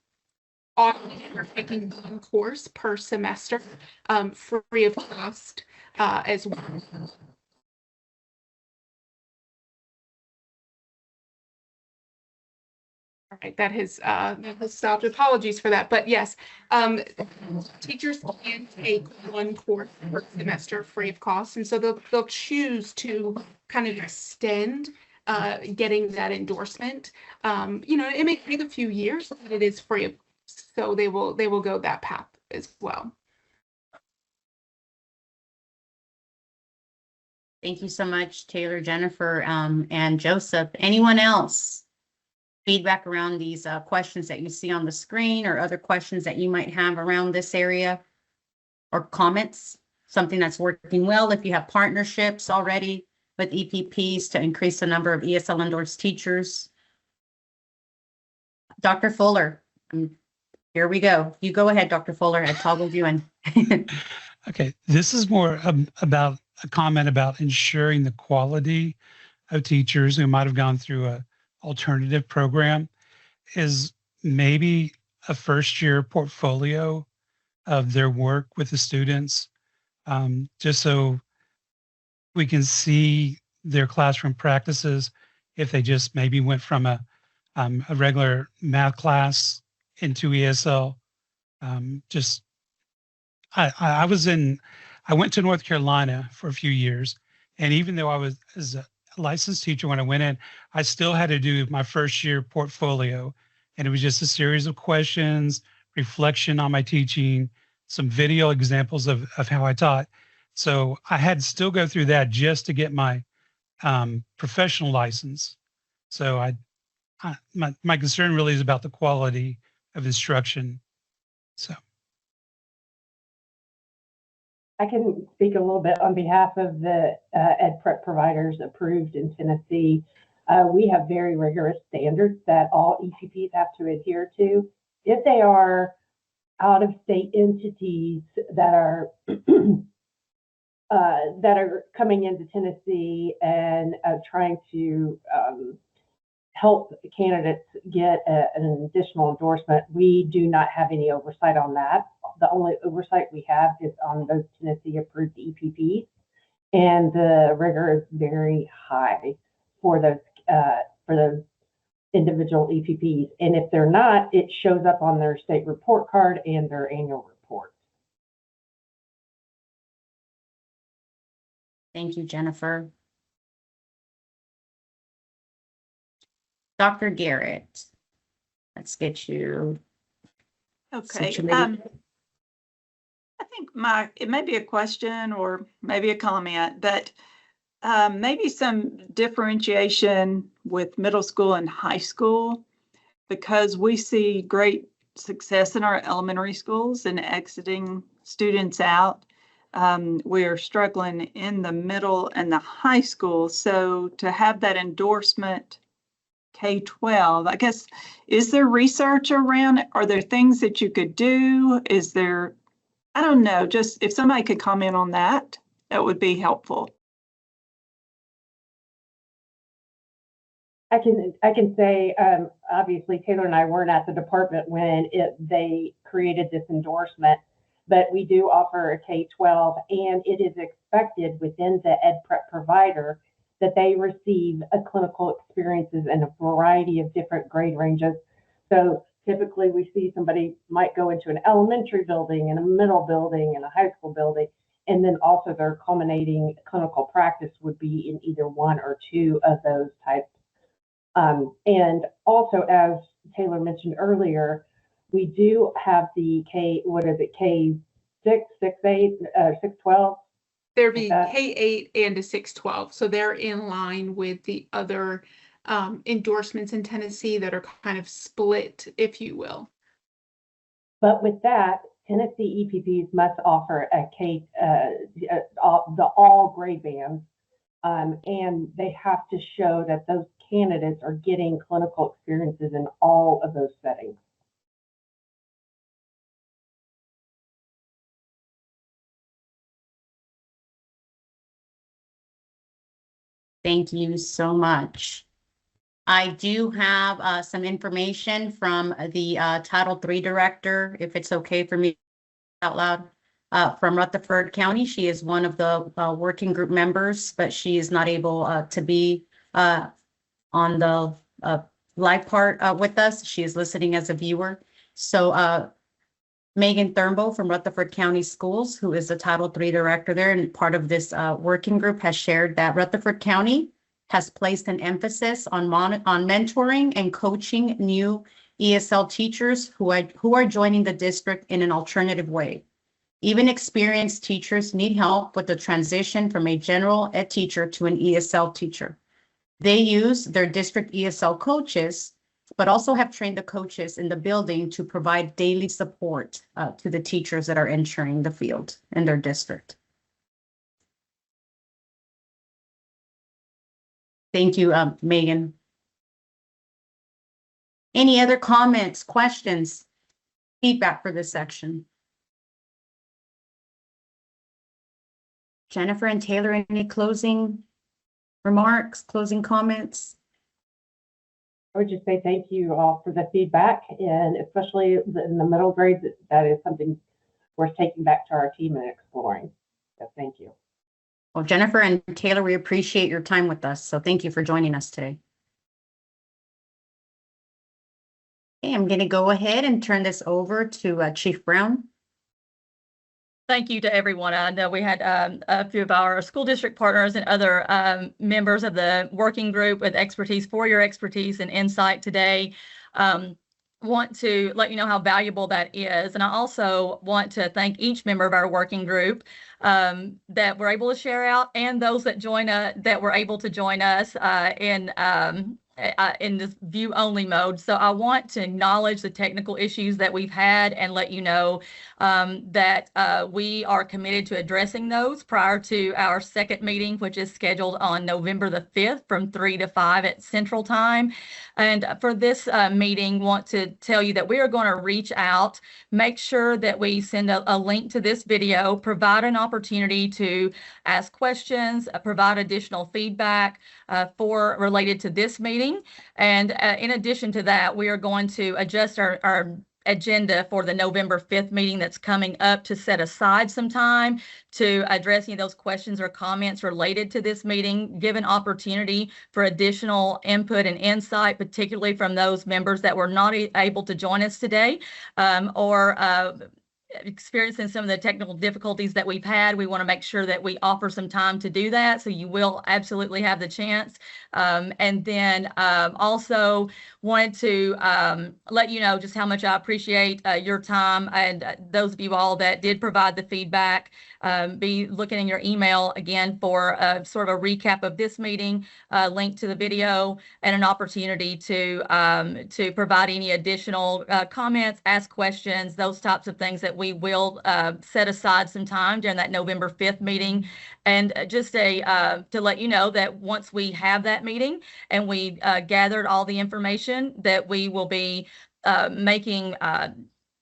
or taking one course per semester free of cost as well. All right, that has stopped. Apologies for that, but yes, teachers can take one course per semester free of cost, and so they'll choose to kind of extend getting that endorsement. It may take a few years, but it is free, so they will go that path as well. Thank you so much, Taylor, Jennifer, and Joseph. Anyone else? Feedback around these questions that you see on the screen, or other questions that you might have around this area, or comments, something that's working well. If you have partnerships already with EPPs to increase the number of ESL endorsed teachers. Dr. Fuller, here we go. You go ahead, Dr. Fuller. I toggled you in. Okay, this is more about a comment about ensuring the quality of teachers who might have gone through a alternative program, is maybe a first year portfolio of their work with the students, just so we can see their classroom practices. If they just maybe went from a regular math class into ESL, I went to North Carolina for a few years, and even though I was as a licensed teacher when I went in, I still had to do my first year portfolio, and it was just a series of questions, reflection on my teaching, some video examples of how I taught. So I had to still go through that just to get my professional license. So my concern really is about the quality of instruction. So. I can speak a little bit on behalf of the ed prep providers approved in Tennessee. We have very rigorous standards that all EPPs have to adhere to. If they are out-of-state entities that are coming into Tennessee and trying to help candidates get an additional endorsement, we do not have any oversight on that. The only oversight we have is on those Tennessee approved EPPs, and the rigor is very high for those individual EPPs. And if they're not, it shows up on their state report card and their annual report. Thank you, Jennifer. Dr. Garrett, let's get you. Okay. I think it may be a question or maybe a comment, but maybe some differentiation with middle school and high school, because we see great success in our elementary schools and exiting students out. We are struggling in the middle and the high school. So to have that endorsement K-12. I guess, is there research around it? Are there things that you could do? Is there, I don't know, just if somebody could comment on that, that would be helpful. I can say, obviously Taylor and I weren't at the department when they created this endorsement, but we do offer a K-12, and it is expected within the ed prep provider that they receive a clinical experiences in a variety of different grade ranges. So typically we see somebody might go into an elementary building and a middle building and a high school building, and then also their culminating clinical practice would be in either one or two of those types. And also, as Taylor mentioned earlier, we do have the K6, 6-8, 6-12? There'd be K-8 and a 6-12. So they're in line with the other endorsements in Tennessee that are kind of split, if you will. But with that, Tennessee EPPs must offer a the all grade bands, and they have to show that those candidates are getting clinical experiences in all of those settings. Thank you so much. I do have some information from the Title III director, if it's okay for me out loud, from Rutherford County. She is one of the working group members, but she is not able to be on the live part with us. She is listening as a viewer. So Megan Thurnbull from Rutherford County Schools, who is the Title III director there and part of this working group, has shared that Rutherford County has placed an emphasis on mentoring and coaching new ESL teachers who are joining the district in an alternative way. Even experienced teachers need help with the transition from a general ed teacher to an ESL teacher. They use their district ESL coaches, but also have trained the coaches in the building to provide daily support to the teachers that are entering the field in their district. Thank you, Megan. Any other comments, questions, feedback for this section? Jennifer and Taylor, any closing remarks, closing comments? I would just say thank you all for the feedback, and especially in the middle grades, that is something worth taking back to our team and exploring. So thank you. Well, Jennifer and Taylor, we appreciate your time with us. So thank you for joining us today. Okay, I'm going to go ahead and turn this over to Chief Brown. Thank you to everyone. I know we had a few of our school district partners and other members of the working group with expertise for your expertise and insight today. Want to let you know how valuable that is. And I also want to thank each member of our working group that were able to share out, and those that that were able to join us in this view only mode. So I want to acknowledge the technical issues that we've had and let you know that we are committed to addressing those prior to our second meeting, which is scheduled on November the 5th from 3 to 5 at Central Time. And for this meeting, want to tell you that we are going to reach out, make sure that we send a link to this video, provide an opportunity to ask questions, provide additional feedback related to this meeting. And in addition to that, we are going to adjust our agenda for the November 5th meeting that's coming up to set aside some time to address any of those questions or comments related to this meeting, give an opportunity for additional input and insight, particularly from those members that were not able to join us today or experiencing some of the technical difficulties that we've had. We want to make sure that we offer some time to do that. So you will absolutely have the chance. And then also wanted to let you know just how much I appreciate your time, and those of you all that did provide the feedback. Be looking in your email again for sort of a recap of this meeting, link to the video, and an opportunity to provide any additional comments, ask questions, those types of things that we will set aside some time during that November 5th meeting. And just to let you know that once we have that meeting and we gathered all the information, that we will be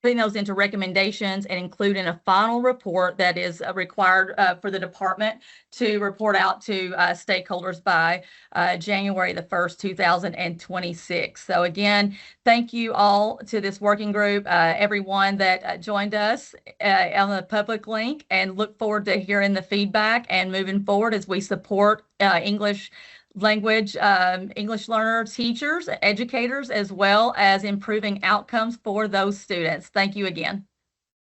putting those into recommendations and including a final report that is required for the department to report out to stakeholders by January the 1st, 2026. So again, thank you all to this working group, everyone that joined us on the public link, and look forward to hearing the feedback and moving forward as we support English language, English learner teachers, educators, as well as improving outcomes for those students. Thank you again.